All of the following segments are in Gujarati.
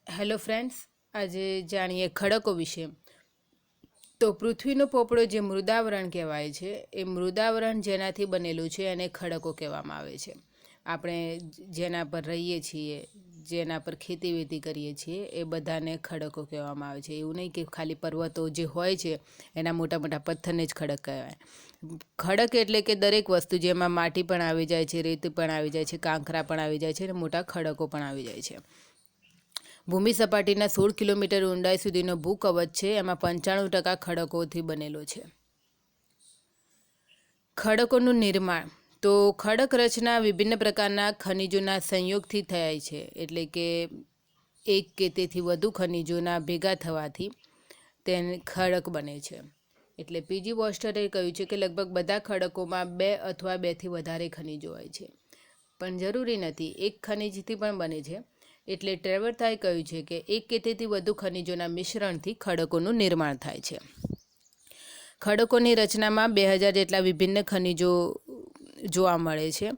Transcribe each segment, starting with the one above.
હેલો ફ્રેન્ડ્સ, આજે જાણીએ ખડકો વિશે. તો પૃથ્વીનો પોપડો જે મૃદાવરણ કહેવાય છે, એ મૃદાવરણ જેનાથી બનેલું છે એને ખડકો કહેવામાં આવે છે. આપણે જેના પર રહીએ છીએ, જેના પર ખેતી વેતી કરીએ છીએ, એ બધાને ખડકો કહેવામાં આવે છે. એવું નહીં કે ખાલી પર્વતો જે હોય છે એના મોટા મોટા પથ્થરને જ ખડક કહેવાય. ખડક એટલે કે દરેક વસ્તુ જેમાં માટી પણ આવી જાય છે, રેત પણ આવી જાય છે, કાંકરા પણ આવી જાય છે અને મોટા ખડકો પણ આવી જાય છે. ભૂમિ સપાટીના 16 કિલોમીટર ઊંડાઈ સુધીનો ભૂકવચ છે, એમાં 95% ખડકોથી બનેલો છે. ખડકોનું નિર્માણ. તો ખડક રચના વિભિન્ન પ્રકારના ખનિજોના સંયોગથી થાય છે, એટલે કે એક કે તેથી વધુ ખનિજોના ભેગા થવાથી તેને ખડક બને છે. એટલે પીજી વોસ્ટરે કહ્યું છે કે લગભગ બધા ખડકોમાં 2 અથવા 2થી વધારે ખનિજો હોય છે, પણ જરૂરી નથી. એક ખનિજથી પણ બને છે. એટલે ટ્રેવર્થાએ કહ્યું છે કે એક કે તેથી વધુ ખનિજોના મિશ્રણથી ખડકોનું નિર્માણ થાય છે. ખડકોની રચનામાં 2000 જેટલા વિભિન્ન ખનિજો જોવા મળે છે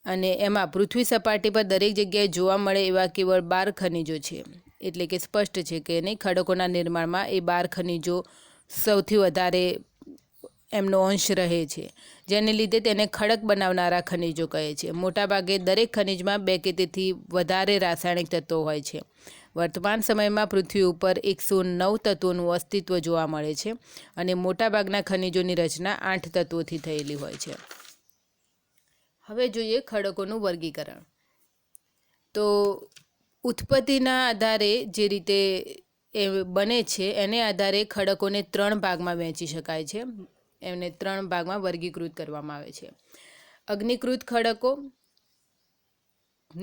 અને એમાં પૃથ્વી સપાટી પર દરેક જગ્યાએ જોવા મળે એવા કેવળ 12 ખનિજો છે. એટલે કે સ્પષ્ટ છે કે નહીં, ખડકોના નિર્માણમાં એ 12 ખનિજો સૌથી વધારે એમનો અંશ રહે છે, જેને લીધે તેને ખડક બનાવનારા ખનિજો કહે છે. મોટાભાગે દરેક ખનિજમાં 2 કે તેથી વધારે રાસાયણિક તત્વો હોય છે. વર્તમાન સમયમાં પૃથ્વી ઉપર 109 તત્વોનું અસ્તિત્વ જોવા મળે છે અને મોટાભાગના ખનિજોની રચના 8 તત્વોથી થયેલી હોય છે. હવે જોઈએ ખડકોનું વર્ગીકરણ. તો ઉત્પત્તિના આધારે જે રીતે એ બને છે એને આધારે ખડકોને 3 ભાગમાં વહેંચી શકાય છે. એમને 3 ભાગમાં વર્ગીકૃત કરવામાં આવે છે: અગ્નિકૃત ખડકો,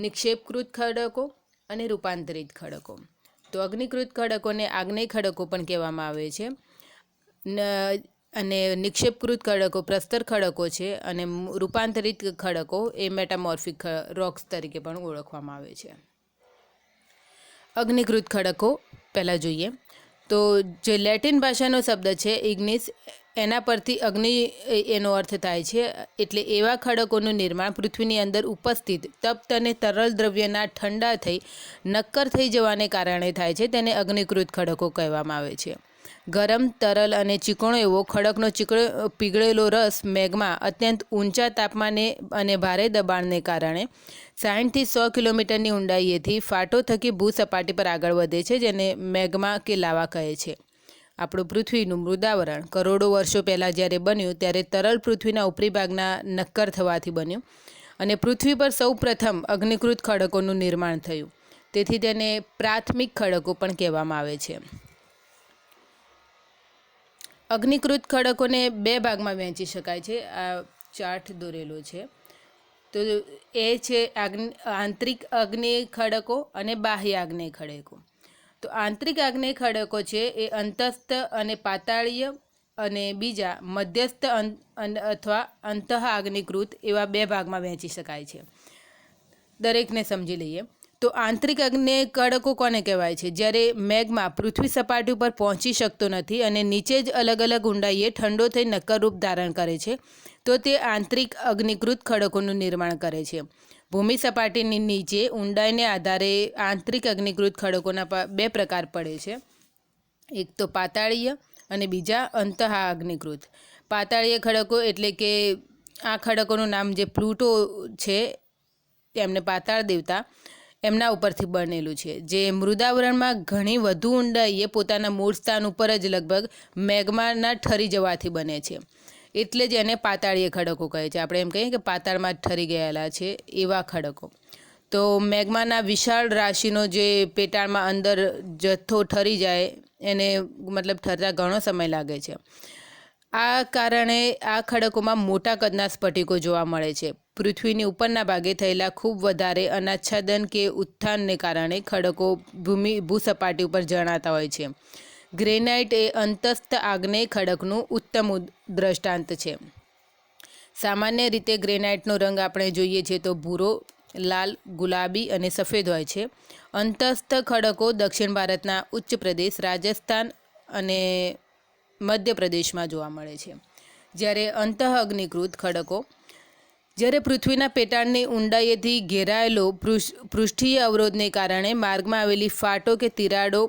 નિક્ષેપકૃત ખડકો અને રૂપાંતરિત ખડકો. તો અગ્નિકૃત ખડકોને આગ્નેય ખડકો પણ કહેવામાં આવે છે અને નિક્ષેપકૃત ખડકો પ્રસ્તર ખડકો છે અને રૂપાંતરિત ખડકો એ મેટામોર્ફિક રોક્સ તરીકે પણ ઓળખવામાં આવે છે. અગ્નિકૃત ખડકો પહેલાં જોઈએ. તો જે લેટિન ભાષાનો શબ્દ છે ઇગ્નિસ, એના પરથી અગ્નિ એનો અર્થ થાય છે. એટલે એવા ખડકોનું નિર્માણ પૃથ્વીની અંદર ઉપસ્થિત તપ્ત અને તરલ દ્રવ્યના ઠંડા થઈ નક્કર થઈ જવાને કારણે થાય છે, તેને અગ્નિકૃત ખડકો કહેવામાં આવે છે. ગરમ, તરલ અને ચીકણો એવો ખડકનો પીગળેલો રસ મેઘમાં અત્યંત ઊંચા તાપમાને અને ભારે દબાણને કારણે 60થી 100 કિલોમીટરની ઊંડાઈએથી ફાટો થકી ભૂસપાટી પર આગળ વધે છે, જેને મેગ્મા કે લાવા કહે છે. આપણું પૃથ્વીનું મૃદાવરણ કરોડો વર્ષો પહેલાં જ્યારે બન્યું ત્યારે તરલ પૃથ્વીના ઉપરી ભાગના નક્કર થવાથી બન્યું અને પૃથ્વી પર સૌ પ્રથમ અગ્નિકૃત ખડકોનું નિર્માણ થયું. તેથી તેને પ્રાથમિક ખડકો પણ કહેવામાં આવે છે. અગ્નિકૃત ખડકોને 2 ભાગમાં વહેંચી શકાય છે. આ ચાર્ટ દોરેલો છે. તો એ છે આંતરિક અગ્નેય ખડકો અને બાહ્ય આગ્નેય ખડકો. તો આંતરિક આગ્નેય ખડકો છે એ અંતસ્થ અને પાતાળીય અને બીજા મધ્યસ્થ અથવા અંતઃ આગ્નિકૃત એવા 2 ભાગમાં વહેંચી શકાય છે. દરેકને સમજી લઈએ. તો આંતરિક અગ્નેય ખડકો કોને કહેવાય છે? જ્યારે મેઘમાં પૃથ્વી સપાટી ઉપર પહોંચી શકતો નથી અને નીચે જ અલગ અલગ ઊંડાઈએ ઠંડો થઈ નક્કર રૂપ ધારણ કરે છે, તો તે આંતરિક અગ્નિકૃત ખડકોનું નિર્માણ કરે છે. ભૂમિ સપાટીની નીચે ઊંડાઈને આધારે આંતરિક અગ્નિકૃત ખડકોના 2 પ્રકાર પડે છે. એક તો પાતાળીય અને બીજા અંતઃ અગ્નિકૃત. પાતાળીય ખડકો એટલે કે આ ખડકોનું નામ જે પ્લુટો છે, એમને પાતાળ દેવતા, એમના ઉપરથી બનેલું છે, જે મૃદાવરણમાં ઘણી વધુ ઊંડાઈએ પોતાના મૂળ સ્થાન ઉપર જ લગભગ મેગ્માના ઠરી જવાથી બને છે. એટલે જ એને પાતાળીય ખડકો કહે છે. આપણે એમ કહીએ કે પાતાળમાં જ ઠરી ગયેલા છે, એવા ખડકો. તો મેગ્માના વિશાળ રાશિનો જે પેટાળમાં અંદર જથ્થો ઠરી જાય, એને મતલબ ઠરતા ઘણો સમય લાગે છે. આ કારણે આ ખડકોમાં મોટા કદના સ્ફટિકો જોવા મળે છે. પૃથ્વીની ઉપરના ભાગે થયેલા ખૂબ વધારે અનાચ્છાદન કે ઉત્થાનને કારણે ખડકો ભૂસપાટી ઉપર જણાતા હોય છે. ગ્રેનાઇટ એ અંતસ્થ આગ્નેય ખડકનું ઉત્તમ દ્રષ્ટાંત છે. સામાન્ય રીતે ગ્રેનાઇટનો રંગ આપણે જોઈએ છીએ તો ભૂરો, લાલ, ગુલાબી અને સફેદ હોય છે. અંતસ્થ ખડકો દક્ષિણ ભારતના ઉચ્ચ પ્રદેશ, રાજસ્થાન અને મધ્યપ્રદેશમાં જોવા મળે છે. જ્યારે અંતઃ અગ્નિકૃત ખડકો જ્યારે પૃથ્વીના પેટાળની ઊંડાઈએથી ઘેરાયેલો પૃષ્ઠીય અવરોધને કારણે માર્ગમાં આવેલી ફાટો કે તિરાડો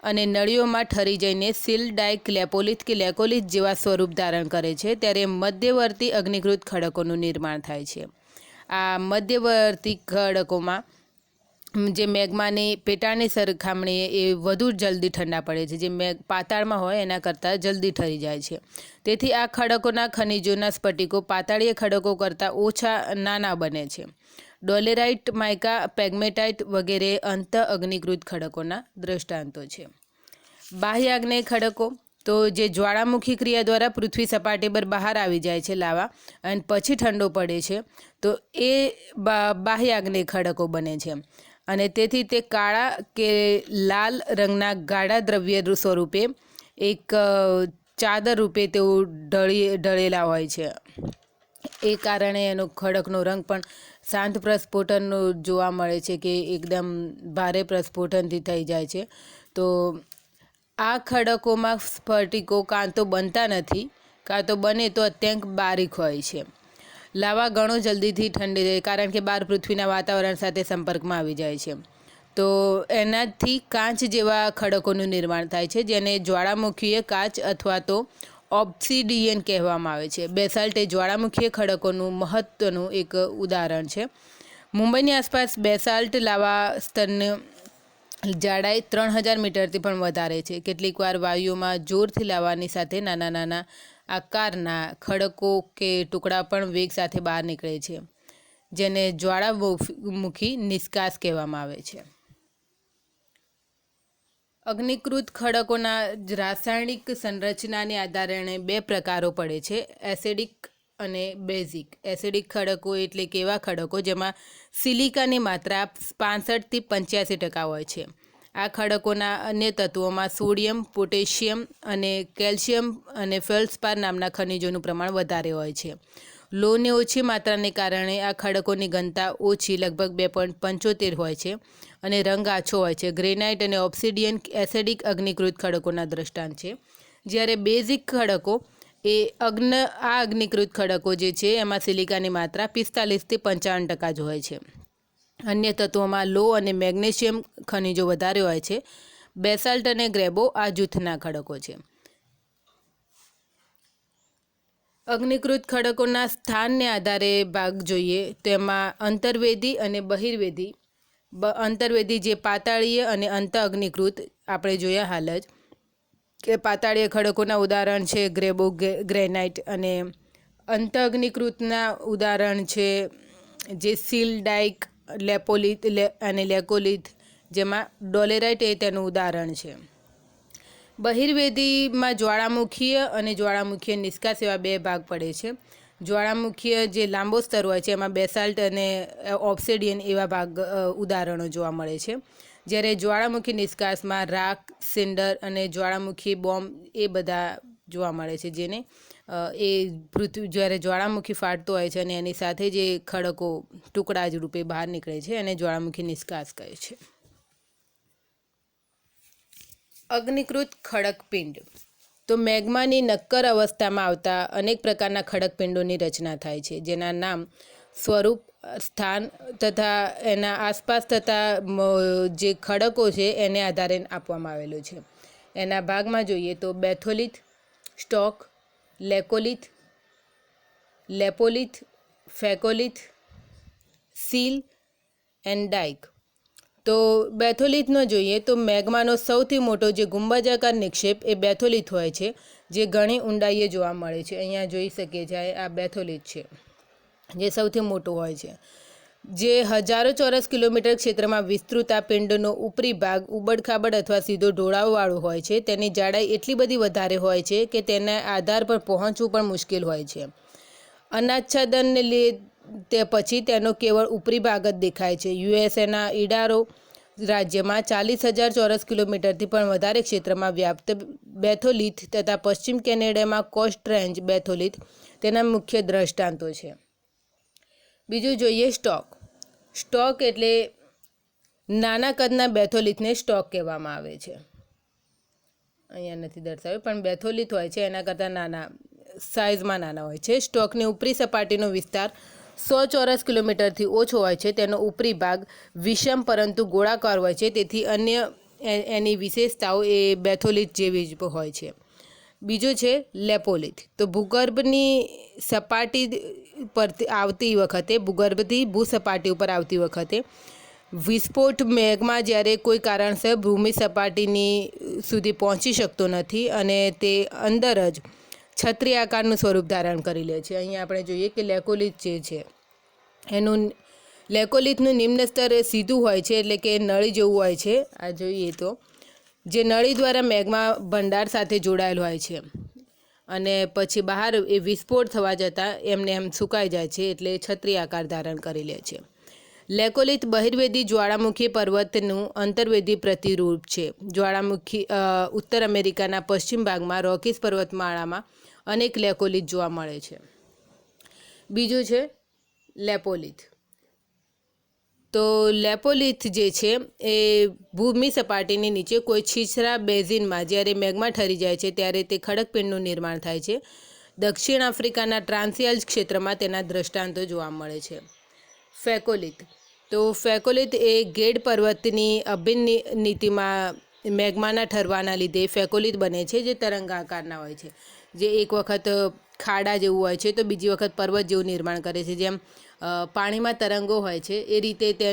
અને નળીઓમાં ઠરી જઈને સીલ, ડાઇક, લેપોલિથ કે લેકોલિથ જેવા સ્વરૂપ ધારણ કરે છે, ત્યારે મધ્યવર્તી અગ્નિકૃત ખડકોનું નિર્માણ થાય છે. આ મધ્યવર્તી ખડકોમાં જે મેગ્માની પેટાળની સરખામણીએ એ વધુ જલ્દી ઠંડા પડે છે, જે પાતાળમાં હોય એના કરતાં જલ્દી ઠરી જાય છે. તેથી આ ખડકોના ખનિજોના સ્ફટિકો પાતાળીય ખડકો કરતાં ઓછા નાના બને છે. ડોલેરાઇટ, માઇકા, પેગ્મેટાઇટ વગેરે અંત અગ્નિકૃત ખડકોના દૃષ્ટાંતો છે. બાહ્ય આગ્નેય ખડકો તો જે જ્વાળામુખી ક્રિયા દ્વારા પૃથ્વી સપાટી પર બહાર આવી જાય છે લાવા અને પછી ઠંડો પડે છે, તો એ બાહ્ય આગ્નેય ખડકો બને છે. અને તેથી તે કાળા કે લાલ રંગના ગાઢા દ્રવ્ય સ્વરૂપે એક ચાદર રૂપે તેઓ ઢળેલા હોય છે. એ કારણે એનો ખડકનો રંગ પણ શાંત પ્રસ્ફોટનનો જોવા મળે છે કે એકદમ ભારે પ્રસ્ફોટનથી થઈ જાય છે. તો આ ખડકોમાં સ્ફટિકો કાં તો બનતા નથી, કાં તો બને તો અત્યંત બારીક હોય છે. લાવા ઘણો જલ્દીથી ઠંડી જાય કારણ કે બહાર પૃથ્વીના વાતાવરણ સાથે સંપર્કમાં આવી જાય છે. તો એનાથી કાચ જેવા ખડકોનું નિર્માણ થાય છે, જેને જ્વાળામુખીય કાચ અથવા તો ઓબ્સિડિયન કહેવામાં આવે છે. બેસાલ્ટ એ જ્વાળામુખીય ખડકોનું મહત્વનું એક ઉદાહરણ છે. મુંબઈની આસપાસ બેસાલ્ટ લાવા સ્તરની જાડાઈ 3000 મીટરથી પણ વધારે છે. કેટલીકવાર વાયુઓમાં જોરથી લાવાની સાથે નાના નાના આકારના ખડકો કે ટુકડા પણ વેગ સાથે બહાર નીકળે છે, જેને જ્વાળામુખી નિષ્કાસ કહેવામાં આવે છે. અગ્નિકૃત ખડકોના રાસાયણિક સંરચનાને આધારે બે પ્રકારો પડે છે, એસિડિક અને બેઝિક. એસિડિક ખડકો એટલે કે એવા ખડકો જેમાં સિલિકાની માત્રા 65થી 85% હોય છે. આ ખડકોના અન્ય તત્વોમાં સોડિયમ, પોટેશિયમ અને કેલ્શિયમ અને ફેલ્ડસ્પાર નામના ખનિજોનું પ્રમાણ વધારે હોય છે. લોહની ઓછી માત્રાને કારણે આ ખડકોની ઘનતા ઓછી, લગભગ 2.75 હોય છે અને રંગ આછો હોય છે. ગ્રેનાઇટ અને ઓબ્સિડિયન એસિડિક અગ્નિકૃત ખડકોના દૃષ્ટાંત છે. જ્યારે બેઝિક ખડકો એ અગ્નિકૃત ખડકો જે છે એમાં સિલિકાની માત્રા 45થી 55% જ હોય છે. અન્ય તત્વોમાં લોહ અને મેગ્નેશિયમ ખનિજો વધારે હોય છે. બેસાલ્ટ અને ગ્રેબો આ જૂથના ખડકો છે. અગ્નિકૃત ખડકોના સ્થાનને આધારે ભાગ જોઈએ તેમાં અંતર્વેદી અને બહિર્વેદી. અંતર્વેદી જે પાતાળીય અને અંત અગ્નિકૃત આપણે જોયા હાલ જ કે પાતાળીય ખડકોના ઉદાહરણ છે ગ્રેબો, ગ્રેનાઇટ, અને અંત અગ્નિકૃતના ઉદાહરણ છે જે સીલ, ડાઇક, લેપોલિથ અને લેકોલિથ, જેમાં ડોલેરાઇટ એ તેનું ઉદાહરણ છે. બહિર્વેદીમાં જ્વાળામુખીય અને જ્વાળામુખીય નિષ્કાસ એવા બે ભાગ પડે છે. જ્વાળામુખીય જે લાંબો સ્તર હોય છે એમાં બેસાલ્ટ અને ઓબ્સિડિયન એવા ભાગ ઉદાહરણો જોવા મળે છે. જ્યારે જ્વાળામુખી નિષ્કાસમાં રાખ, સિન્ડર અને જ્વાળામુખી બોમ્બ એ બધા જોવા મળે છે, જેને એ પૃથ્વી જ્યારે જ્વાળામુખી ફાટતો હોય છે અને એની સાથે જે ખડકો ટુકડા જ રૂપે બહાર નીકળે છે અને જ્વાળામુખી નિષ્કાસ કહે છે. અગ્નિકૃત ખડકપિંડ તો મેગ્માની નક્કર અવસ્થામાં આવતા અનેક પ્રકારના ખડકપિંડોની રચના થાય છે, જેના નામ, સ્વરૂપ, સ્થાન તથા એના આસપાસ થતા જે ખડકો છે એને આધારે આપવામાં આવેલું છે. એના ભાગમાં જોઈએ તો બેથોલિથ, સ્ટોક, લેકોલિથ, લેપોલિથ, ફેકોલિથ, સીલ એન્ડ ડાઇક. તો બેથોલિથનો જોઈએ તો મેગ્માનો સૌથી મોટો જે ગુંબજાકાર નિક્ષેપ એ બેથોલિથ હોય છે, જે ઘણી ઊંડાઈએ જોવા મળે છે. અહીંયા જોઈ શકીએ છીએ આ બેથોલિથ છે જે સૌથી મોટો હોય છે, જે હજારો ચોરસ કિલોમીટર ક્ષેત્રમાં વિસ્તૃત આ પિંડનો ઉપરી ભાગ ઉબડખાબડ અથવા સીધો ઢોળાવવાળો હોય છે. તેની જાડાઈ એટલી બધી વધારે હોય છે કે તેના આધાર પર પહોંચવું પણ મુશ્કેલ હોય છે. અનાચ્છાદનને તે પછી તેનો કેવળ ઉપરી ભાગ જ દેખાય છે. યુએસએના ઇડારો રાજ્યમાં 40,000 ચોરસ કિલોમીટરથી પણ વધારે ક્ષેત્રમાં વ્યાપ્ત બેથોલિથ તથા પશ્ચિમ કેનેડામાં કોસ્ટ રેન્જ બેથોલિથ તેના મુખ્ય દ્રષ્ટાંતો છે. બીજું જોઈએ સ્ટોક. સ્ટોક એટલે નાના કદના બેથોલિથને સ્ટોક કહેવામાં આવે છે. અહીંયા નથી દર્શાવ્યું પણ બેથોલિથ હોય છે એના કરતાં નાના સાઇઝમાં નાના હોય છે. સ્ટોકની ઉપરી સપાટીનો વિસ્તાર 100 ચોરસ કિલોમીટરથી ઓછો હોય છે. તેનો ઉપરી ભાગ વિષમ પરંતુ ગોળાકાર હોય છે. તેથી અન્ય એની વિશેષતાઓ એ બેથોલિથ જેવી જ હોય છે. બીજો છે લેપોલિથ. તો ભૂગર્ભની સપાટી પર આવતી વખતે, ભૂગર્ભથી ભૂસપાટી ઉપર આવતી વખતે વિસ્ફોટ મેઘમાં જ્યારે કોઈ કારણસર ભૂમિ સપાટીની સુધી પહોંચી શકતો નથી અને તે અંદર જ છત્રી આકારનું સ્વરૂપ ધારણ કરી લે છે. અહીંયા આપણે જોઈએ કે લેકોલિથ જે છે એનું લેકોલિથનું નિમ્ન સ્તર સીધું હોય છે, એટલે કે નળી જેવું હોય છે. આ જોઈએ તો જે નળી દ્વારા મેઘમાં ભંડાર સાથે જોડાયેલ હોય છે અને પછી બહાર એ વિસ્ફોટ થવા જતાં એમને એમ સુકાઈ જાય છે, એટલે છત્રી આકાર ધારણ કરી લે છે. લેકોલિથ બહિર્વેદી જ્વાળામુખી પર્વતનું અંતર્વેદી પ્રતિરૂપ છે. જ્વાળામુખી ઉત્તર અમેરિકાના પશ્ચિમ ભાગમાં રોકીસ પર્વતમાળામાં અનેક લેકોલિથ જોવા મળે છે. બીજું છે લેપોલિથ. તો લેપોલિથ જે છે એ ભૂમિ સપાટીની નીચે કોઈ છીછરા બેઝિનમાં જ્યારે મેઘમાં ઠરી જાય છે ત્યારે તે ખડકપિંડનું નિર્માણ થાય છે. દક્ષિણ આફ્રિકાના ટ્રાન્સિયાલ ક્ષેત્રમાં તેના દ્રષ્ટાંતો જોવા મળે છે. ફેકોલિથ. તો ફેકોલિથ એ ગેડ પર્વતની અભિન્ન નીતિમાં મેઘમાના ઠરવાના લીધે ફેકોલિથ બને છે, જે તરંગાકારના હોય છે, જે એક વખત ખાડા જેવું હોય છે તો બીજી વખત પર્વત જેવું નિર્માણ કરે છે. જેમ પાણીમાં તરંગો હોય છે એ રીતે તે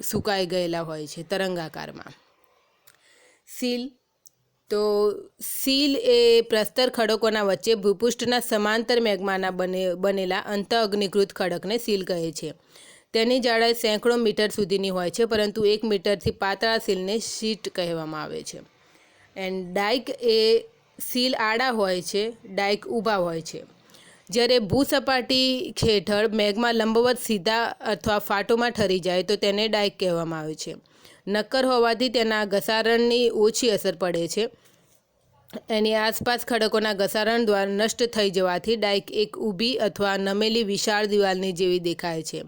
સુકાઈ ગયેલા હોય છે તરંગાકારમાં. સીલ. તો સીલ એ પ્રસ્તર ખડકોના વચ્ચે ભૂપૃષ્ઠના સમાંતર મેઘમાના બનેલા અંત અગ્નિકૃત ખડકને સીલ કહે છે. તેની જાડાઈ સેંકડો મીટર સુધીની હોય છે, પરંતુ 1 મીટરથી પાતળા સીલને શીટ કહેવામાં આવે છે. એન્ડ ડાઇક એ સીલ આડા હોય છે, ડાઇક ઊભા હોય છે. જ્યારે ભૂસપાટી હેઠળ મેઘમાં લંબવત સીધા અથવા ફાટોમાં ઠરી જાય તો તેને ડાઇક કહેવામાં આવે છે. નક્કર હોવાથી તેના ઘસારણની ઓછી અસર પડે છે. એની આસપાસ ખડકોના ઘસારણ દ્વારા નષ્ટ થઈ જવાથી ડાઇક એક ઊભી અથવા નમેલી વિશાળ દિવાલની જેવી દેખાય છે.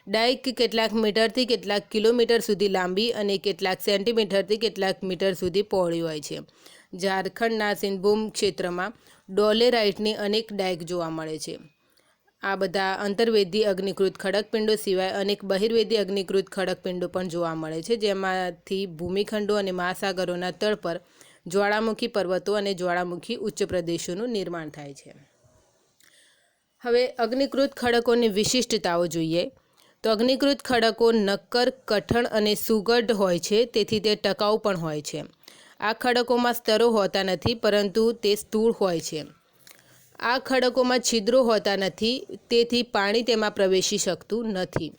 ડાઇક કેટલાક મીટરથી કેટલાક કિલોમીટર સુધી લાંબી અને કેટલાક સેન્ટીમીટરથી કેટલાક મીટર સુધી પહોળી હોય છે. ઝારખંડના સિંહભૂમ ક્ષેત્રમાં ડોલેરાઇટની અનેક ડાઇક જોવા મળે છે. આ બધા અંતર્વેદી અગ્નિકૃત ખડકપિંડો સિવાય અનેક બહિર્વેદી અગ્નિકૃત ખડકપિંડો પણ જોવા મળે છે, જેમાંથી ભૂમિખંડો અને મહાસાગરોના તળ પર જ્વાળામુખી પર્વતો અને જ્વાળામુખી ઉચ્ચ પ્રદેશોનું નિર્માણ થાય છે. હવે અગ્નિકૃત ખડકોની વિશિષ્ટતાઓ જોઈએ તો અગ્નિકૃત ખડકો નક્કર, કઠણ અને સુગઢ હોય છે, તેથી તે ટકાઉ પણ હોય છે. આ ખડકોમાં સ્તરો હોતા નથી, પરંતુ તે સ્થૂળ હોય છે. આ ખડકોમાં છિદ્રો હોતા નથી, તેથી પાણી તેમાં પ્રવેશી શકતું નથી.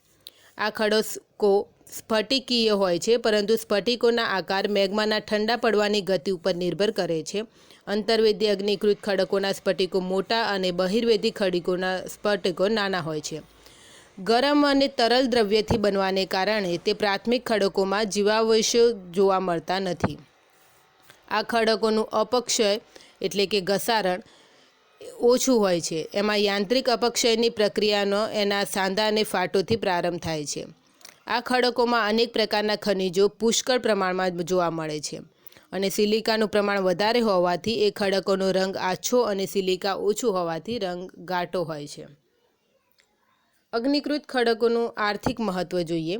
આ ખડકો સ્ફટિકીય હોય છે, પરંતુ સ્ફટિકોના આકાર મેઘમાના ઠંડા પડવાની ગતિ ઉપર નિર્ભર કરે છે. અંતર્વેદી અગ્નિકૃત ખડકોના સ્ફટિકો મોટા અને બહિર્વેદી ખડકોના સ્ફટિકો નાના હોય છે. ગરમ અને તરલ દ્રવ્યથી બનવાને કારણે તે પ્રાથમિક ખડકોમાં જીવાવશેષો જોવા મળતા નથી. આ ખડકોનું અપક્ષય એટલે કે ઘસારણ ઓછું હોય છે. એમાં યાંત્રિક અપક્ષયની પ્રક્રિયાનો એના સાંધા અને ફાટોથી પ્રારંભ થાય છે. આ ખડકોમાં અનેક પ્રકારના ખનિજો પુષ્કળ પ્રમાણમાં જોવા મળે છે અને સિલિકાનું પ્રમાણ વધારે હોવાથી એ ખડકોનો રંગ આછો અને સિલિકા ઓછું હોવાથી રંગ ઘાટો હોય છે. અગ્નિકૃત ખડકોનું આર્થિક મહત્ત્વ જોઈએ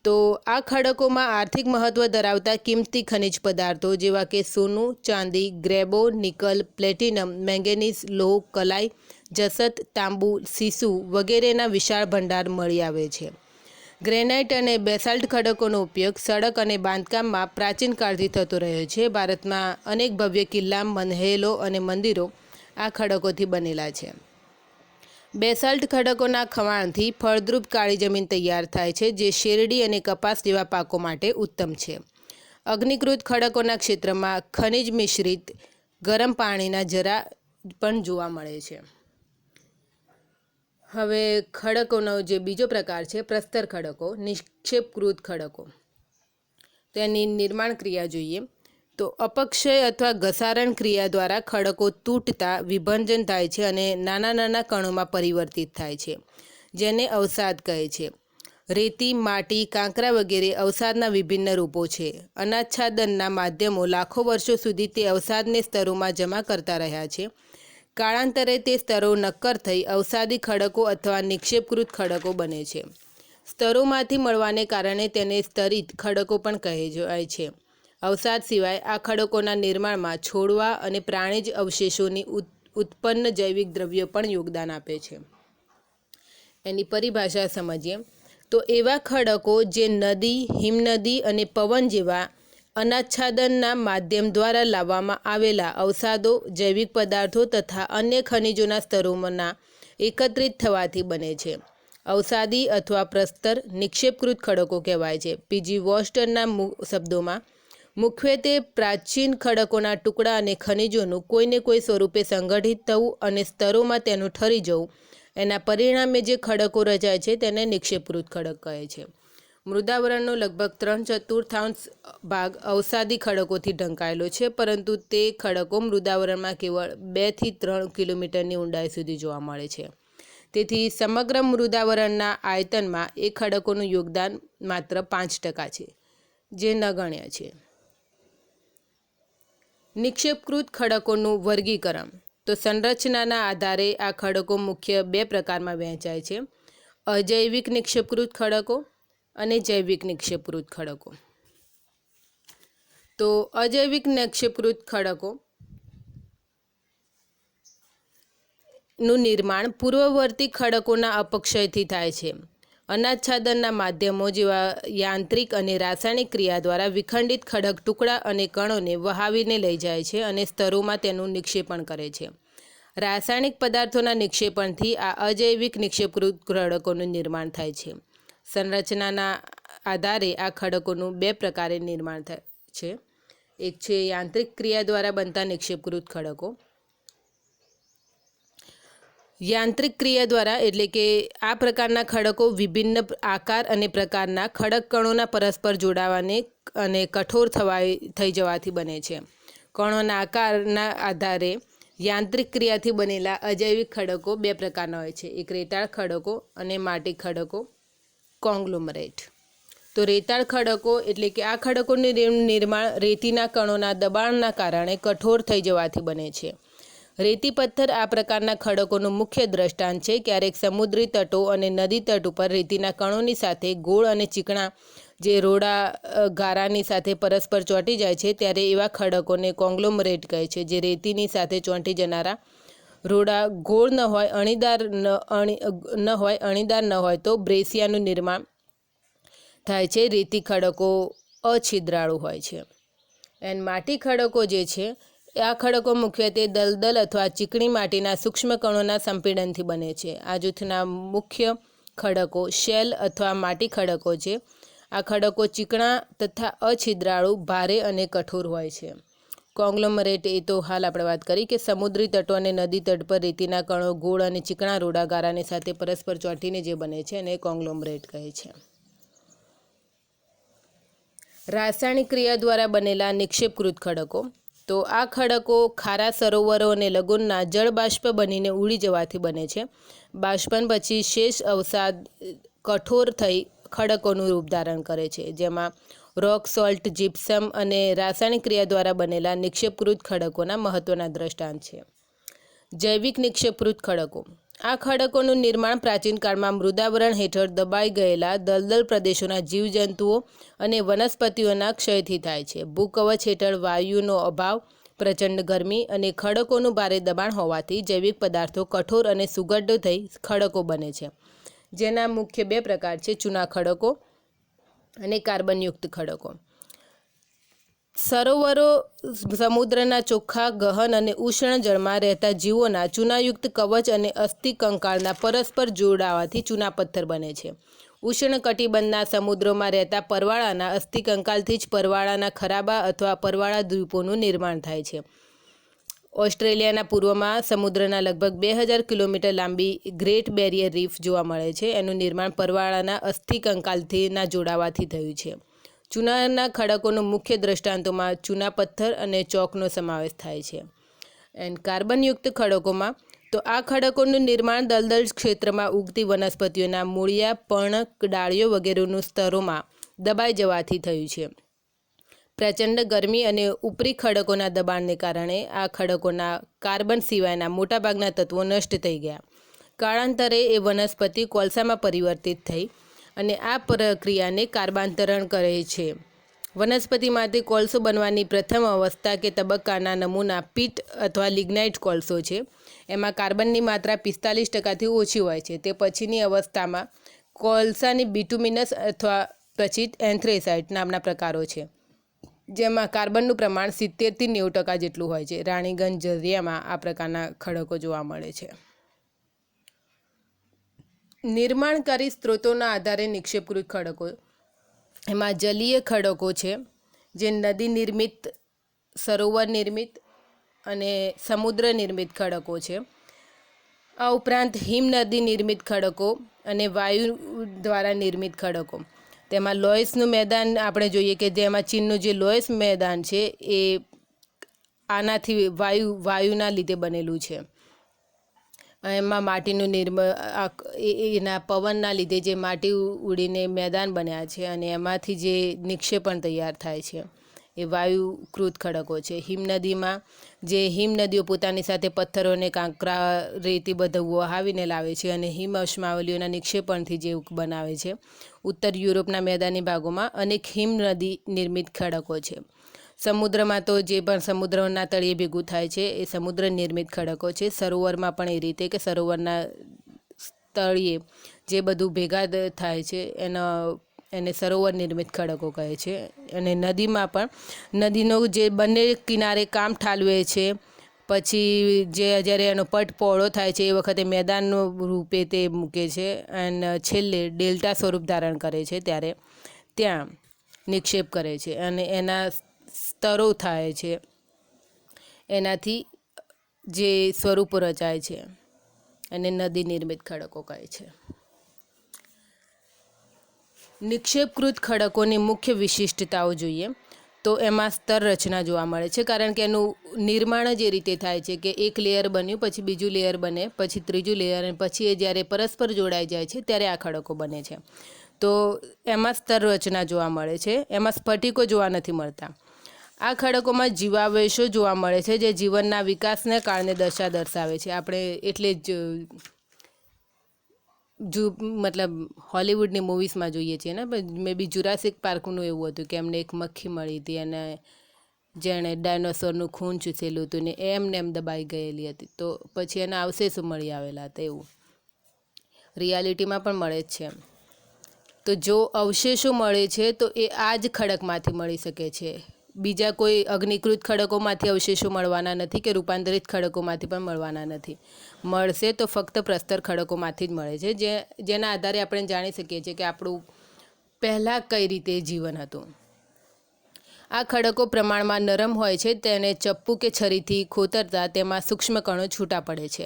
તો આ ખડકોમાં આર્થિક મહત્ત્વ ધરાવતા કિંમતી ખનિજ પદાર્થો જેવા કે સોનું, ચાંદી, ગ્રેબો, નિકલ, પ્લેટિનમ, મેંગેનીઝ, લોહ, કલાઈ, જસત, તાંબુ, સીસુ વગેરેના વિશાળ ભંડાર મળી આવે છે. ગ્રેનાઇટ અને બેસાલ્ટ ખડકોનો ઉપયોગ સડક અને બાંધકામમાં પ્રાચીન કાળથી થતો રહ્યો છે. ભારતમાં અનેક ભવ્ય કિલ્લા, મહેલો અને મંદિરો આ ખડકોથી બનેલા છે. બેસાલ્ટ ખડકોના ખવાણથી ફળદ્રુપ કાળી જમીન તૈયાર થાય છે, જે શેરડી અને કપાસ જેવા પાકો માટે ઉત્તમ છે. અગ્નિકૃત ખડકોના ક્ષેત્રમાં ખનિજ મિશ્રિત ગરમ પાણીના ઝરા પણ જોવા મળે છે. હવે ખડકોનો જે બીજો પ્રકાર છે પ્રસ્તર ખડકો, નિક્ષેપકૃત ખડકો. તેની નિર્માણ ક્રિયા જોઈએ તો અપક્ષય અથવા ઘસારણ ક્રિયા દ્વારા ખડકો તૂટતા વિભંજન થાય છે અને નાના નાના કણોમાં પરિવર્તિત થાય છે, જેને અવસાદ કહે છે. રેતી, માટી, કાંકરા વગેરે અવસાદના વિભિન્ન રૂપો છે. અનાચ્છાદનના માધ્યમો લાખો વર્ષો સુધી તે અવસાદને સ્તરોમાં જમા કરતા રહ્યા છે. કાળાંતરે તે સ્તરો નક્કર થઈ અવસાદી ખડકો અથવા નિક્ષેપકૃત ખડકો બને છે. સ્તરોમાંથી મળવાને કારણે તેને સ્તરિત ખડકો પણ કહેવાય છે. અવસાદ સિવાય આ ખડકોના નિર્માણમાં છોડવા અને પ્રાણીજ અવશેષોની ઉત્પન્ન જૈવિક દ્રવ્યો પણ યોગદાન આપે છે. એની પરિભાષા સમજીએ તો એવા ખડકો જે નદી, હિમનદી અને પવન જેવા અનાચ્છાદનના માધ્યમ દ્વારા લાવવામાં આવેલા અવસાદો, જૈવિક પદાર્થો તથા અન્ય ખનિજોના સ્તરોમાં એકત્રિત થવાથી બને છે. અવસાદી અથવા પ્રસ્તર નિક્ષેપકૃત ખડકો કહેવાય છે. પીજી વોર્સ્ટનના શબ્દોમાં મુખ્યત્વે પ્રાચીન ખડકોના ટુકડા અને ખનિજોનું કોઈને કોઈ સ્વરૂપે સંગઠિત થવું અને સ્તરોમાં તેનું ઠરી જવું, એના પરિણામે જે ખડકો રચાય છે તેને નિક્ષેપકૃત ખડક કહે છે. મૃદાવરણનો લગભગ 3/4 ભાગ અવસાદી ખડકોથી ઢંકાયેલો છે, પરંતુ તે ખડકો મૃદાવરણમાં કેવળ 2 થી 3 કિલોમીટરની ઊંડાઈ સુધી જોવા મળે છે. તેથી સમગ્ર મૃદાવરણના આયતનમાં એ ખડકોનું યોગદાન માત્ર 5% છે, જે નગણ્ય છે. નિક્ષેપકૃત ખડકોનું વર્ગીકરણ. તો સંરચનાના આધારે આ ખડકો મુખ્ય 2 પ્રકારમાં વહેંચાય છે: અજૈવિક નિક્ષેપકૃત ખડકો અને જૈવિક નિક્ષેપકૃત ખડકો. તો અજૈવિક નિક્ષેપકૃત ખડકો નું નિર્માણ પૂર્વવર્તી ખડકોના અપક્ષયથી થાય છે. અનાચ્છાદનના માધ્યમો જેવા યાંત્રિક અને રાસાયણિક ક્રિયા દ્વારા વિખંડિત ખડક ટુકડા અને કણોને વહાવીને લઈ જાય છે અને સ્તરોમાં તેનું નિક્ષેપણ કરે છે. રાસાયણિક પદાર્થોના નિક્ષેપણથી આ અજૈવિક નિક્ષેપકૃત ખડકોનું નિર્માણ થાય છે. સંરચનાના આધારે આ ખડકોનું 2 પ્રકારે નિર્માણ થાય છે. એક છે યાંત્રિક ક્રિયા દ્વારા બનતા નિક્ષેપકૃત ખડકો. યાંત્રિક ક્રિયા દ્વારા એટલે કે આ પ્રકારના ખડકો વિભિન્ન આકાર અને પ્રકારના ખડક કણોના પરસ્પર જોડાવાને અને કઠોર થઈ જવાથી બને છે. કણોના આકારના આધારે યાંત્રિક ક્રિયાથી બનેલા અજૈવિક ખડકો 2 પ્રકારના હોય છે: એક રેતાળ ખડકો અને માટી ખડકો, કોંગ્લોમરેટ. તો રેતાળ ખડકો એટલે કે આ ખડકોનું નિર્માણ રેતીના કણોના દબાણના કારણે કઠોર થઈ જવાથી બને છે. રેતી પથ્થર આ પ્રકારના ખડકોનું મુખ્ય દ્રષ્ટાંત છે. ક્યારેક સમુદ્રી તટો અને નદી તટ ઉપર રેતીના કણોની સાથે ગોળ અને ચીકણા જે રોડા ગારાની સાથે પરસ્પર ચોંટી જાય છે, ત્યારે એવા ખડકોને કોંગ્લોમરેટ કહે છે. જે રેતીની સાથે ચોંટી જનારા રોડા ગોળ ન હોય, અણીદાર ન હોય તો બ્રેસિયાનું નિર્માણ થાય છે. રેતી ખડકો અછિદ્રાળુ હોય છે. એન્ડ માટી ખડકો જે છે, આ ખડકો મુખ્યત્વે દલદલ અથવા ચીકણી માટીના સૂક્ષ્મ કણોના સંપીડનથી બને છે. આ જૂથના મુખ્ય ખડકો શેલ અથવા માટી ખડકો છે. આ ખડકો ચીકણા તથા અછિદ્રાળુ, ભારે અને કઠોર હોય છે. કોંગ્લોમરેટ એ તો હાલ આપણે વાત કરી કે સમુદ્રી તટો અને નદી તટ પર રેતીના કણો ગોળ અને ચીકણા રોડા ગારાની સાથે પરસ્પર ચોંટીને જે બને છે એને કોંગ્લોમરેટ કહે છે. રાસાયણિક ક્રિયા દ્વારા બનેલા નિક્ષેપકૃત ખડકો. તો આ ખડકો ખારા સરોવરો અને લગુનના જળબાષ્પ બનીને ઉડી જવાથી બને છે. બાષ્પન પછી શેષ અવસાદ કઠોર થઈ ખડકોનું રૂપ ધારણ કરે છે, જેમાં રોક સોલ્ટ, જીપ્સમ અને રાસાયણિક ક્રિયા દ્વારા બનેલા નિક્ષેપકૃત ખડકોના મહત્વના દ્રષ્ટાંત છે. જૈવિક નિક્ષેપકૃત ખડકો. આ ખડકોનું નિર્માણ પ્રાચીન કાળમાં મૃદાવરણ હેઠળ દબાઈ ગયેલા દલદલ પ્રદેશોના જીવજંતુઓ અને વનસ્પતિઓના ક્ષયથી થાય છે. ભૂકવચ હેઠળ વાયુનો અભાવ, પ્રચંડ ગરમી અને ખડકોનું ભારે દબાણ હોવાથી જૈવિક પદાર્થો કઠોર અને સુગઢ થઈ ખડકો બને છે, જેના મુખ્ય 2 પ્રકાર છે: ચૂના ખડકો અને કાર્બનયુક્ત ખડકો. સરોવરો સમુદ્રના ચોખ્ખા, ગહન અને ઉષ્ણ જળમાં રહેતા જીવોના ચૂનાયુક્ત કવચ અને અસ્થિ કંકાળના પરસ્પર જોડાવાથી ચૂના પથ્થર બને છે. ઉષ્ણ કટિબંધના સમુદ્રોમાં રહેતા પરવાળાના અસ્થિ કંકાલથી જ પરવાળાના ખરાબા અથવા પરવાળા દ્વીપોનું નિર્માણ થાય છે. ઓસ્ટ્રેલિયાના પૂર્વમાં સમુદ્રના લગભગ 2000 કિલોમીટર લાંબી ગ્રેટ બેરિયર રીફ જોવા મળે છે. એનું નિર્માણ પરવાળાના અસ્થિ કંકાલથીના જોડાવાથી થયું છે. ચૂનાના ખડકોનું મુખ્ય દ્રષ્ટાંતોમાં ચૂના પથ્થર અને ચોકનો સમાવેશ થાય છે. એન્ડ કાર્બનયુક્ત ખડકોમાં તો આ ખડકોનું નિર્માણ દલદલ ક્ષેત્રમાં ઉગતી વનસ્પતિઓના મૂળિયા, પર્ણ, ડાળીઓ વગેરેનું સ્તરોમાં દબાઈ જવાથી થયું છે. પ્રચંડ ગરમી અને ઉપરી ખડકોના દબાણને કારણે આ ખડકોના કાર્બન સિવાયના મોટાભાગના તત્વો નષ્ટ થઈ ગયા. કાળાંતરે એ વનસ્પતિ કોલસામાં પરિવર્તિત થઈ અને આ પ્રક્રિયાને કાર્બાંતરણ કહે છે. વનસ્પતિમાંથી કોલસો બનવાની પ્રથમ અવસ્થા કે તબક્કાના નમૂના પીટ અથવા લિગ્નાઇટ કોલસો છે. એમાં કાર્બનની માત્રા 45%થી ઓછી હોય છે. તે પછીની અવસ્થામાં કોલસાની બિટુમિનસ અથવા પછી એન્થ્રેસાઇટ નામના પ્રકારો છે, જેમાં કાર્બનનું પ્રમાણ 70થી 90% જેટલું હોય છે. રાણીગંજ ઝરિયામાં આ પ્રકારના ખડકો જોવા મળે છે. નિર્માણકારી સ્ત્રોતોના આધારે નિક્ષેપકૃત ખડકો, એમાં જલીય ખડકો છે જે નદી નિર્મિત, સરોવર નિર્મિત અને સમુદ્ર નિર્મિત ખડકો છે. આ ઉપરાંત હિમનદી નિર્મિત ખડકો અને વાયુ દ્વારા નિર્મિત ખડકો. તેમાં લોયસનું મેદાન આપણે જોઈએ કે જેમાં ચીનનું જે લોયસ મેદાન છે એ આનાથી વાયુના લીધે બનેલું છે. એમાં માટીનું એના પવનના લીધે જે માટી ઉડીને મેદાન બન્યા છે અને એમાંથી જે નિક્ષેપણ તૈયાર થાય છે એ વાયુકૃત ખડકો છે. હિમનદીમાં જે હિમનદીઓ પોતાની સાથે પથ્થરોને કાંકરા રેતી બધું વહાવીને લાવે છે અને હિમ અશ્માવલીઓના નિક્ષેપણથી જે બનાવે છે. ઉત્તર યુરોપના મેદાની ભાગોમાં અનેક હિમનદી નિર્મિત ખડકો છે. સમુદ્રમાં તો જે પણ સમુદ્રના તળિયે ભેગું થાય છે એ સમુદ્ર નિર્મિત ખડકો છે. સરોવરમાં પણ એ રીતે કે સરોવરના તળિયે જે બધું ભેગા થાય છે એને સરોવર નિર્મિત ખડકો કહે છે. અને નદીમાં પણ નદીનો જે બંને કિનારે કામ ઠાલવે છે, પછી જ્યારે એનો પટ પહોળો થાય છે એ વખતે મેદાનનો રૂપે તે મૂકે છે અને છેલ્લે ડેલ્ટા સ્વરૂપ ધારણ કરે છે ત્યારે ત્યાં નિક્ષેપ કરે છે અને એના સ્તરો થાય છે. એનાથી જે સ્વરૂપો રચાય છે અને નદી નિર્મિત ખડકો કહે છે. નિક્ષેપકૃત ખડકોની મુખ્ય વિશિષ્ટતાઓ જોઈએ તો એમાં સ્તર રચના જોવા મળે છે, કારણ કે એનું નિર્માણ જ એ રીતે થાય છે કે એક લેયર બન્યું, પછી બીજું લેયર બને, પછી ત્રીજું લેયર, અને પછી એ જ્યારે પરસ્પર જોડાઈ જાય છે ત્યારે આ ખડકો બને છે. તો એમાં સ્તર રચના જોવા મળે છે. એમાં સ્ફટિકો જોવા નથી મળતા. આ ખડકોમાં જીવાવેશો જોવા મળે છે જે જીવનના વિકાસને કારણે દશા દર્શાવે છે. આપણે એટલે જ મતલબ હોલિવૂડની મૂવીઝમાં જોઈએ છીએ ને, મે બી જુરાસિક પાર્કનું એવું હતું કે એમને એક મક્ખી મળી હતી અને જેણે ડાયનોસોરનું ખૂન ચૂસેલું હતું ને એમને એમ દબાઈ ગયેલી હતી, તો પછી એના અવશેષો મળી આવેલા હતા. એવું રિયાલિટીમાં પણ મળે જ છે. તો જો અવશેષો મળે છે તો એ આ જ ખડકમાંથી મળી શકે છે. બીજા કોઈ અગ્નિકૃત ખડકોમાંથી અવશેષો મળવાના નથી કે રૂપાંતરિત ખડકોમાંથી પણ મળવાના નથી. મળશે તો ફક્ત પ્રસ્તર ખડકોમાંથી જ મળે છે, જેના આધારે આપણે જાણી શકીએ છીએ કે આપણું પહેલાં કઈ રીતે જીવન હતું. આ ખડકો પ્રમાણમાં નરમ હોય છે. તેને ચપ્પુ કે છરીથી ખોતરતા તેમાં સૂક્ષ્મ કણો છૂટા પડે છે.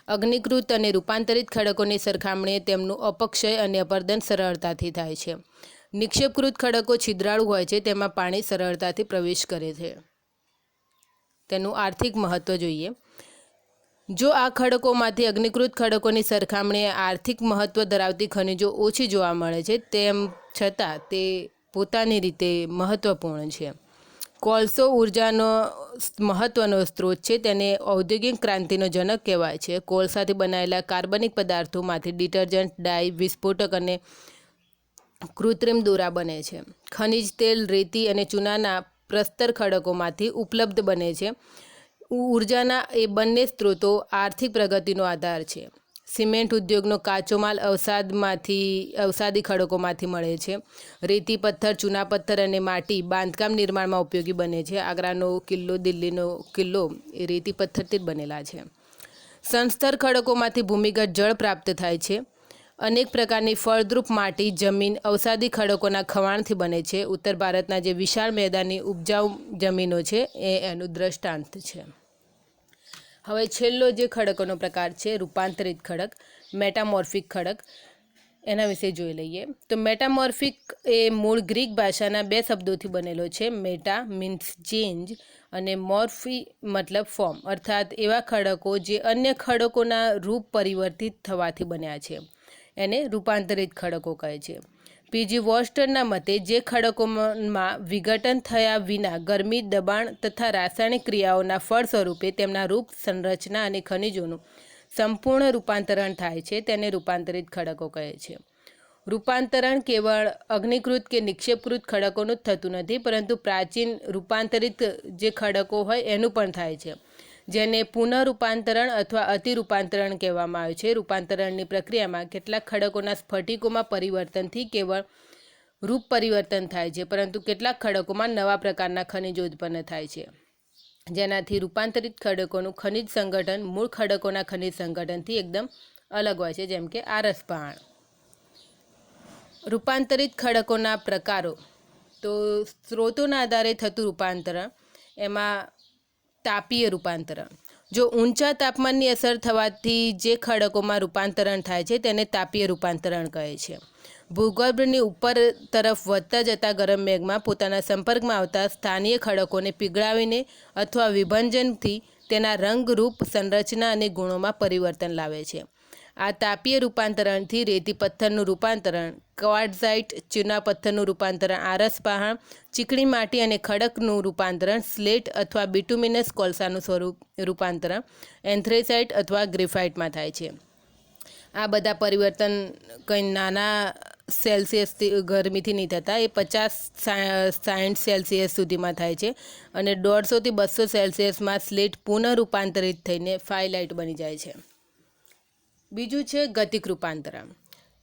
અગ્નિકૃત અને રૂપાંતરિત ખડકોની સરખામણીએ તેમનું અપક્ષય અને અપર્દન સરળતાથી થાય છે. નિક્ષેપકૃત ખડકો છિદ્રાળુ હોય છે. તેમાં પાણી સરળતાથી પ્રવેશ કરે છે. તેનું આર્થિક મહત્ત્વ જોઈએ. જો આ ખડકોમાંથી અગ્નિકૃત ખડકોની સરખામણીએ આર્થિક મહત્ત્વ ધરાવતી ખનિજો ઓછી જોવા મળે છે, તેમ છતાં તે પોતાની રીતે મહત્ત્વપૂર્ણ છે. કોલસો ઉર્જાનો મહત્ત્વનો સ્ત્રોત છે. તેને ઔદ્યોગિક ક્રાંતિનો જનક કહેવાય છે. કોલસાથી બનાવેલા કાર્બનિક પદાર્થોમાંથી ડિટર્જન્ટ, ડાય, વિસ્ફોટક અને કૃત્રિમ દોરા બને છે. ખનિજ તેલ, રેતી અને ચૂનાના પ્રસ્તર ખડકોમાંથી ઉપલબ્ધ બને છે. ઉર્જાના એ બંને સ્ત્રોતો આર્થિક પ્રગતિનો આધાર છે. સિમેન્ટ ઉદ્યોગનો કાચો માલ અવસાદી ખડકોમાંથી મળે છે. રેતી, પથ્થર, ચૂના પથ્થર અને માટી બાંધકામ નિર્માણમાં ઉપયોગી બને છે. આગ્રાનો કિલ્લો, દિલ્હીનો કિલ્લો એ રેતી પથ્થરથી જ બનેલા છે. સંસ્તર ખડકોમાંથી ભૂમિગત જળ પ્રાપ્ત થાય છે. અનેક પ્રકારની ફળદ્રુપ માટી, જમીન અવસાદી ખડકોના ખવાણથી બને છે. ઉત્તર ભારતના જે વિશાળ મેદાની ઉપજાઉ જમીનો છે એ એનું દ્રષ્ટાંત છે. હવે છેલ્લો જે ખડકોનો પ્રકાર છે રૂપાંતરિત ખડક, મેટામોર્ફિક ખડક, એના વિશે જોઈ લઈએ. તો મેટામોર્ફિક એ મૂળ ગ્રીક ભાષાના 2 શબ્દોથી બનેલો છે. મેટા મીન્સ ચેન્જ અને મોર્ફી મતલબ ફોર્મ, અર્થાત એવા ખડકો જે અન્ય ખડકોના રૂપ પરિવર્તિત થવાથી બન્યા છે એને રૂપાંતરિત ખડકો કહે છે. પીજી વોસ્ટરના મતે જે ખડકોમાં વિઘટન થયા વિના ગરમી, દબાણ તથા રાસાયણિક ક્રિયાઓના ફળ સ્વરૂપે તેમના રૂપ, સંરચના અને ખનિજોનું સંપૂર્ણ રૂપાંતરણ થાય છે તેને રૂપાંતરિત ખડકો કહે છે. રૂપાંતરણ કેવળ અગ્નિકૃત કે નિક્ષેપકૃત ખડકોનું જ થતું નથી, પરંતુ પ્રાચીન રૂપાંતરિત જે ખડકો હોય એનું પણ થાય છે, જેને પુનઃરૂપાંતરણ અથવા અતિરૂપાંતરણ કહેવામાં આવે છે. રૂપાંતરણની પ્રક્રિયામાં કેટલાક ખડકોના સ્ફટિકોમાં પરિવર્તનથી કેવળ રૂપ પરિવર્તન થાય છે, પરંતુ કેટલાક ખડકોમાં નવા પ્રકારના ખનિજો ઉત્પન્ન થાય છે, જેનાથી રૂપાંતરિત ખડકોનું ખનિજ સંગઠન મૂળ ખડકોના ખનિજ સંગઠનથી એકદમ અલગ હોય છે, જેમ કે આરસ પહાણ. રૂપાંતરિત ખડકોના પ્રકારો. તો સ્ત્રોતોના આધારે થતું રૂપાંતરણ, એમાં તાપીય રૂપાંતરણ. જો ઊંચા તાપમાનની અસર થવાથી જે ખડકોમાં રૂપાંતરણ થાય છે તેને તાપીય રૂપાંતરણ કહે છે. ભૂગર્ભની ઉપર તરફ વધતા જતા ગરમ મેઘમાં પોતાના સંપર્કમાં આવતા સ્થાનીય ખડકોને પીગળાવીને અથવા વિભંજનથી તેના રંગ, રૂપ, સંરચના અને ગુણોમાં પરિવર્તન લાવે છે. આ તાપીય રૂપાંતરણથી રેતી પથ્થરનું રૂપાંતરણ, ક્વાર્ટઝાઇટ ચૂના પથ્થરનું રૂપાંતરણ, આરસ પહાણ, ચીકણી માટી અને ખડકનું રૂપાંતરણ, સ્લેટ અથવા બિટુમિનસ કોલસાનું રૂપાંતરણ એન્થ્રેસાઇટ અથવા ગ્રેફાઇટમાં થાય છે. આ બધા પરિવર્તન કંઈ નાના સેલ્સિયસથી ગરમીથી નહીં થતા, એ 50-60 સેલ્સિયસ સુધીમાં થાય છે અને 150થી 200 સેલ્સિયસમાં સ્લેટ પુનઃ રૂપાંતરિત થઈને ફાઇલાઇટ બની જાય છે. બીજું છે ગતિક રૂપાંતરણ,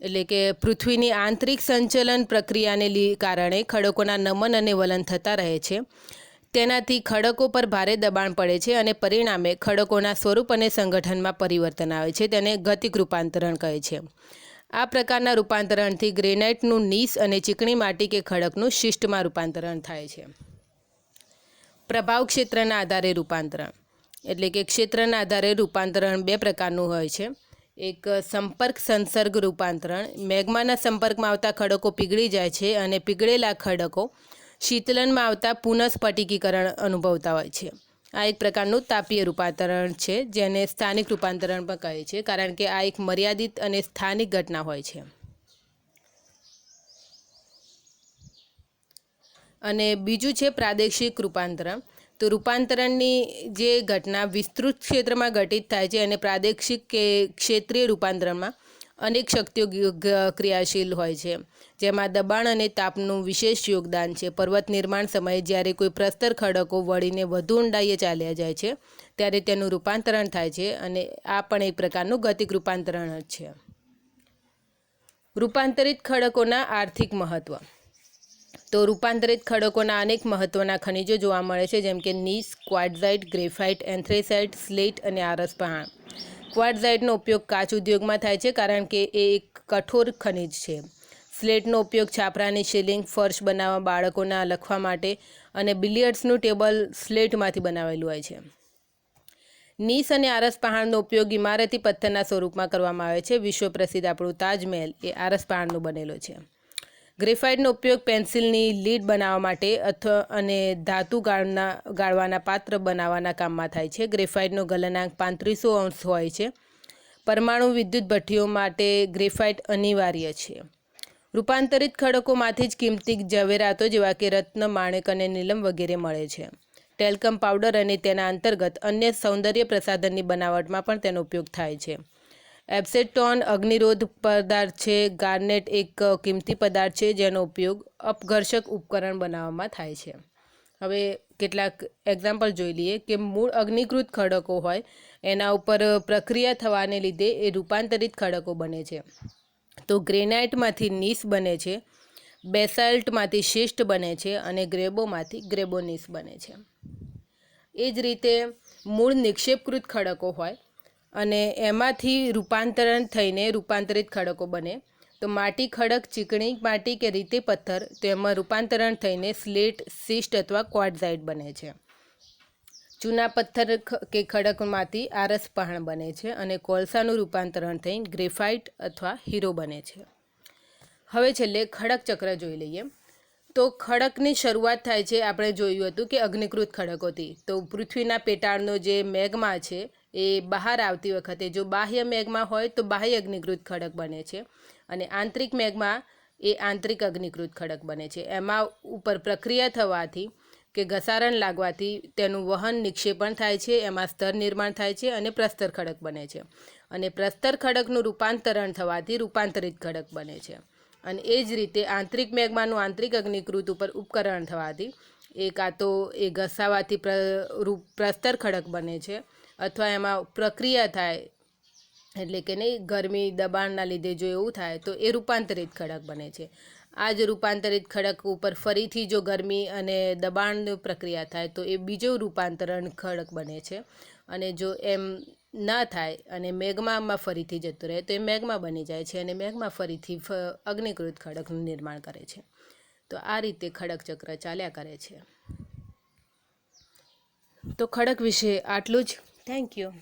એટલે કે પૃથ્વીની આંતરિક સંચલન પ્રક્રિયાને કારણે ખડકોના નમન અને વલન થતા રહે છે. તેનાથી ખડકો પર ભારે દબાણ પડે છે અને પરિણામે ખડકોના સ્વરૂપ અને સંગઠનમાં પરિવર્તન આવે છે. તેને ગતિક રૂપાંતરણ કહે છે. આ પ્રકારના રૂપાંતરણથી ગ્રેનાઇટનું નીસ અને ચીકણી માટી કે ખડકનું શિષ્ટમાં રૂપાંતરણ થાય છે. પ્રભાવ ક્ષેત્રના આધારે રૂપાંતરણ, એટલે કે ક્ષેત્રના આધારે રૂપાંતરણ બે પ્રકારનું હોય છે. એક સંપર્ક સંસર્ગ રૂપાંતરણ. મેગ્માના સંપર્કમાં આવતા ખડકો પીગળી જાય છે અને પીગળેલા ખડકો શીતલનમાં આવતા પુનઃસ્ફટિકીકરણ અનુભવતા હોય છે. આ એક પ્રકારનું તાપીય રૂપાંતરણ છે, જેને સ્થાનિક રૂપાંતરણ પણ કહે છે, કારણ કે આ એક મર્યાદિત અને સ્થાનિક ઘટના હોય છે. અને બીજું છે પ્રાદેશિક રૂપાંતરણ. તો રૂપાંતરણની જે ઘટના વિસ્તૃત ક્ષેત્રમાં ઘટિત થાય છે અને પ્રાદેશિક કે ક્ષેત્રીય રૂપાંતરણમાં અનેક શક્તિઓ ક્રિયાશીલ હોય છે, જેમાં દબાણ અને તાપનું વિશેષ યોગદાન છે. પર્વત નિર્માણ સમયે જ્યારે કોઈ પ્રસ્તર ખડકો વળીને વધુ ઊંડાઈએ ચાલ્યા જાય છે ત્યારે તેનું રૂપાંતરણ થાય છે, અને આ પણ એક પ્રકારનું ગતિક રૂપાંતરણ જ છે. રૂપાંતરિત ખડકોના આર્થિક મહત્વ. તો રૂપાંતરિત ખડકોના અનેક મહત્ત્વના ખનિજો જોવા મળે છે, જેમ કે નીસ, ક્વાર્ટઝાઇટ, ગ્રેફાઇટ, એન્થ્રેસાઇટ, સ્લેટ અને આરસ પહાણ. ક્વાર્ટઝાઇટનો ઉપયોગ કાચ ઉદ્યોગમાં થાય છે, કારણ કે એ એક કઠોર ખનિજ છે. સ્લેટનો ઉપયોગ છાપરાની સીલિંગ, ફર્શ બનાવવા, બાળકોના લખવા માટે અને બિલિયર્ડ્સનું ટેબલ સ્લેટમાંથી બનાવેલું હોય છે. નીસ અને આરસ પહાણનો ઉપયોગ ઇમારતી પથ્થરના સ્વરૂપમાં કરવામાં આવે છે. વિશ્વ પ્રસિદ્ધ આપણું તાજમહેલ એ આરસ પહાણનો બનેલો છે. ગ્રેફાઇટનો ઉપયોગ પેન્સિલની લીડ બનાવવા માટે અને ધાતુ ગાળવાના પાત્ર બનાવવાના કામમાં થાય છે. ગ્રેફાઇટનો ગલનાંક 3500 અંશ હોય છે. પરમાણુ વિદ્યુત ભઠ્ઠીઓ માટે ગ્રેફાઇટ અનિવાર્ય છે. રૂપાંતરિત ખડકોમાંથી જ કિંમતી ઝવેરાતો જેવા કે રત્ન, માણેક અને નીલમ વગેરે મળે છે. ટેલ્કમ પાવડર અને તેના અંતર્ગત અન્ય સૌંદર્ય પ્રસાધનની બનાવટમાં પણ તેનો ઉપયોગ થાય છે. એબ્સેટોન અગ્નિરોધ પદાર્થ છે. ગાર્નેટ એક કિંમતી પદાર્થ છે, જેનો ઉપયોગ અપઘર્ષક ઉપકરણ બનાવવામાં થાય છે. હવે કેટલાક એક્ઝામ્પલ જોઈ લઈએ કે મૂળ અગ્નિકૃત ખડકો હોય એના ઉપર પ્રક્રિયા થવાને લીધે એ રૂપાંતરિત ખડકો બને છે. તો ગ્રેનાઇટમાંથી નીસ બને છે, બેસાલ્ટમાંથી શિષ્ટ બને છે અને ગ્રેબોમાંથી ગ્રેબોનીસ બને છે. એ જ રીતે મૂળ નિક્ષેપકૃત ખડકો હોય અને એમાંથી રૂપાંતરણ થઈને રૂપાંતરિત ખડકો બને. તો માટી ખડક, ચીકણી માટી કે રેતી પથ્થર, તેમાં રૂપાંતરણ થઈને સ્લેટ, શિષ્ટ અથવા ક્વાર્ટઝાઇટ બને છે. ચૂના પથ્થર કે ખડકમાંથી આરસ પહાણ બને છે અને કોલસાનું રૂપાંતરણ થઈને ગ્રેફાઇટ અથવા હીરો બને છે. હવે છેલ્લે ખડક ચક્ર જોઈ લઈએ. તો ખડકની શરૂઆત થાય છે, આપણે જોયું હતું કે અગ્નિકૃત ખડકોથી. તો પૃથ્વીના પેટાળનો જે મેગ્મા છે એ બહાર આવતી વખતે જો બાહ્ય મેગ્મા હોય તો બાહ્ય અગ્નિકૃત ખડક બને છે, અને આંતરિક મેગ્મા એ આંતરિક અગ્નિકૃત ખડક બને છે. એમાં ઉપર પ્રક્રિયા થવાથી કે ઘસારણ લાગવાથી તેનું વહન નિક્ષેપણ થાય છે, એમાં સ્તર નિર્માણ થાય છે અને પ્રસ્તર ખડક બને છે. અને પ્રસ્તર ખડકનું રૂપાંતરણ થવાથી રૂપાંતરિત ખડક બને છે. અને એ જ રીતે આંતરિક મેગ્માનું આંતરિક અગ્નિકૃત ઉપર ઉપકરણ થવાથી એ કાં તો એ ઘસાવાથી પ્રસ્તર ખડક બને છે, અથવા એમાં પ્રક્રિયા થાય એટલે કે નહીં ગરમી દબાણના લીધે જો એવું થાય તો એ રૂપાંતરિત ખડક બને છે. આ જ રૂપાંતરિત ખડક ઉપર ફરીથી જો ગરમી અને દબાણની પ્રક્રિયા થાય તો એ બીજો રૂપાંતરણ ખડક બને છે. અને જો એમ ના થાય અને મેગ્મામાં ફરીથી જતું રહે તો એ મેગ્મા બની જાય છે અને મેગ્મા ફરીથી અગ્નિકૃત ખડકનું નિર્માણ કરે છે. તો આ રીતે ખડક ચક્ર ચાલ્યા કરે છે. તો ખડક વિશે આટલું જ. Thank you.